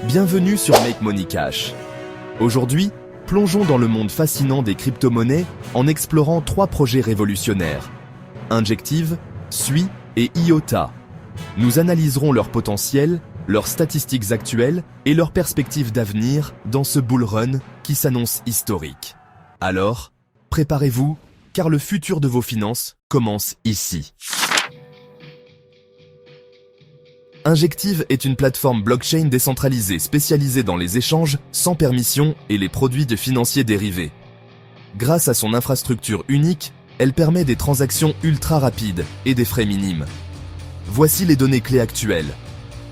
Bienvenue sur Make Money Cash. Aujourd'hui, plongeons dans le monde fascinant des crypto-monnaies en explorant 3 projets révolutionnaires. Injective, Sui et IOTA. Nous analyserons leur potentiel, leurs statistiques actuelles et leurs perspectives d'avenir dans ce bull run qui s'annonce historique. Alors, préparez-vous, car le futur de vos finances commence ici. Injective est une plateforme blockchain décentralisée spécialisée dans les échanges sans permission et les produits de financiers dérivés. Grâce à son infrastructure unique, elle permet des transactions ultra rapides et des frais minimes. Voici les données clés actuelles.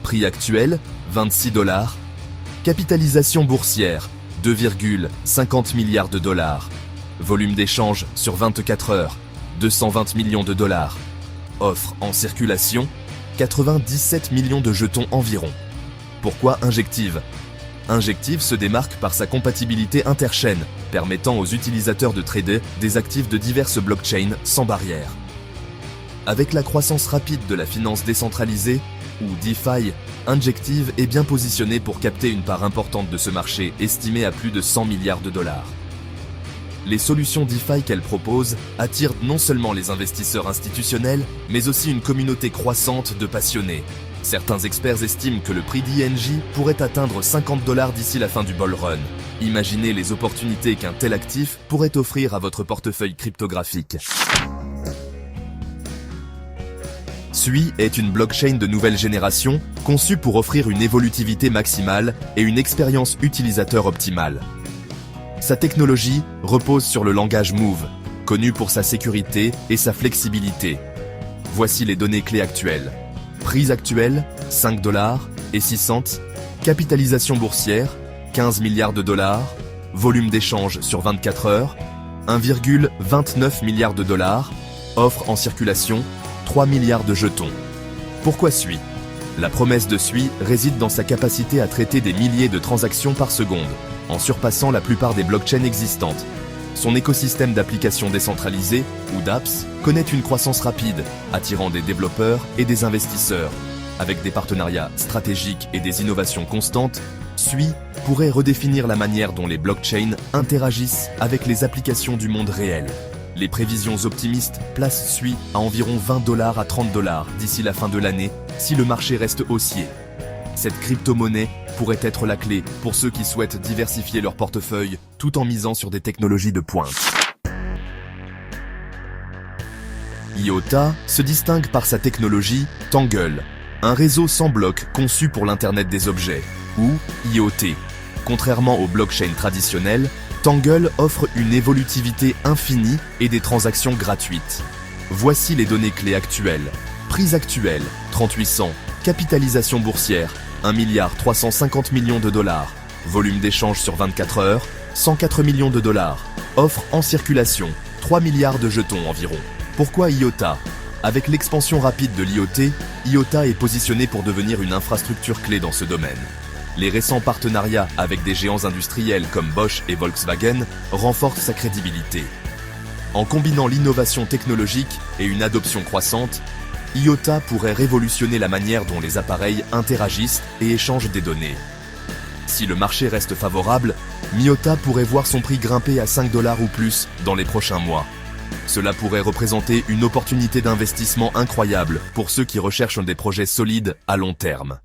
Prix actuel, 26 $. Capitalisation boursière, 2,50 milliards de dollars. Volume d'échange sur 24 heures, 220 millions de dollars. Offre en circulation, 97 millions de jetons environ. Pourquoi Injective ? Injective se démarque par sa compatibilité interchaîne, permettant aux utilisateurs de trader des actifs de diverses blockchains sans barrière. Avec la croissance rapide de la finance décentralisée, ou DeFi, Injective est bien positionné pour capter une part importante de ce marché estimé à plus de 100 milliards de dollars. Les solutions DeFi qu'elle propose attirent non seulement les investisseurs institutionnels, mais aussi une communauté croissante de passionnés. Certains experts estiment que le prix d'INJ pourrait atteindre 50 $ d'ici la fin du bull run. Imaginez les opportunités qu'un tel actif pourrait offrir à votre portefeuille cryptographique. Sui est une blockchain de nouvelle génération conçue pour offrir une évolutivité maximale et une expérience utilisateur optimale. Sa technologie repose sur le langage Move, connu pour sa sécurité et sa flexibilité. Voici les données clés actuelles. Prix actuel, 5 $ et 6 cents. Capitalisation boursière, 15 milliards de dollars. Volume d'échange sur 24 heures, 1,29 milliard de dollars. Offre en circulation, 3 milliards de jetons. Pourquoi Sui ? La promesse de Sui réside dans sa capacité à traiter des milliers de transactions par seconde, en surpassant la plupart des blockchains existantes. Son écosystème d'applications décentralisées, ou dApps, connaît une croissance rapide, attirant des développeurs et des investisseurs. Avec des partenariats stratégiques et des innovations constantes, Sui pourrait redéfinir la manière dont les blockchains interagissent avec les applications du monde réel. Les prévisions optimistes placent Sui à environ 20 $ à 30 $ d'ici la fin de l'année si le marché reste haussier. Cette crypto-monnaie pourrait être la clé pour ceux qui souhaitent diversifier leur portefeuille tout en misant sur des technologies de pointe. IOTA se distingue par sa technologie Tangle, un réseau sans bloc conçu pour l'Internet des objets, ou IoT. Contrairement aux blockchains traditionnelles, Tangle offre une évolutivité infinie et des transactions gratuites. Voici les données clés actuelles. Prix actuel, 38 cents. Capitalisation boursière, 1,350 milliard de dollars. Volume d'échange sur 24 heures, 104 millions de dollars. Offre en circulation, 3 milliards de jetons environ. Pourquoi IOTA ? Avec l'expansion rapide de l'IoT, IOTA est positionné pour devenir une infrastructure clé dans ce domaine. Les récents partenariats avec des géants industriels comme Bosch et Volkswagen renforcent sa crédibilité. En combinant l'innovation technologique et une adoption croissante, IOTA pourrait révolutionner la manière dont les appareils interagissent et échangent des données. Si le marché reste favorable, IOTA pourrait voir son prix grimper à 5 $ ou plus dans les prochains mois. Cela pourrait représenter une opportunité d'investissement incroyable pour ceux qui recherchent des projets solides à long terme.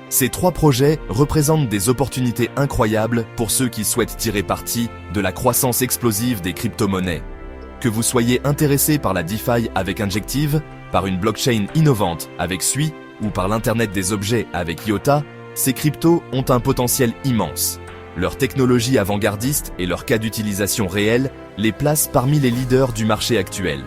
Ces 3 projets représentent des opportunités incroyables pour ceux qui souhaitent tirer parti de la croissance explosive des crypto-monnaies. Que vous soyez intéressé par la DeFi avec Injective, par une blockchain innovante avec Sui ou par l'Internet des objets avec IOTA, ces cryptos ont un potentiel immense. Leur technologie avant-gardiste et leur cas d'utilisation réel les placent parmi les leaders du marché actuel.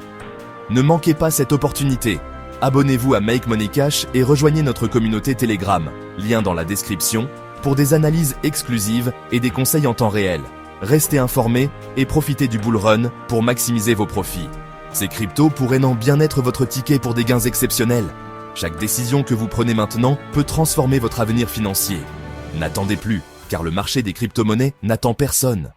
Ne manquez pas cette opportunité. Abonnez-vous à Make Money Cash et rejoignez notre communauté Telegram, lien dans la description, pour des analyses exclusives et des conseils en temps réel. Restez informés et profitez du bull run pour maximiser vos profits. Ces cryptos pourraient bien être votre ticket pour des gains exceptionnels. Chaque décision que vous prenez maintenant peut transformer votre avenir financier. N'attendez plus, car le marché des crypto-monnaies n'attend personne.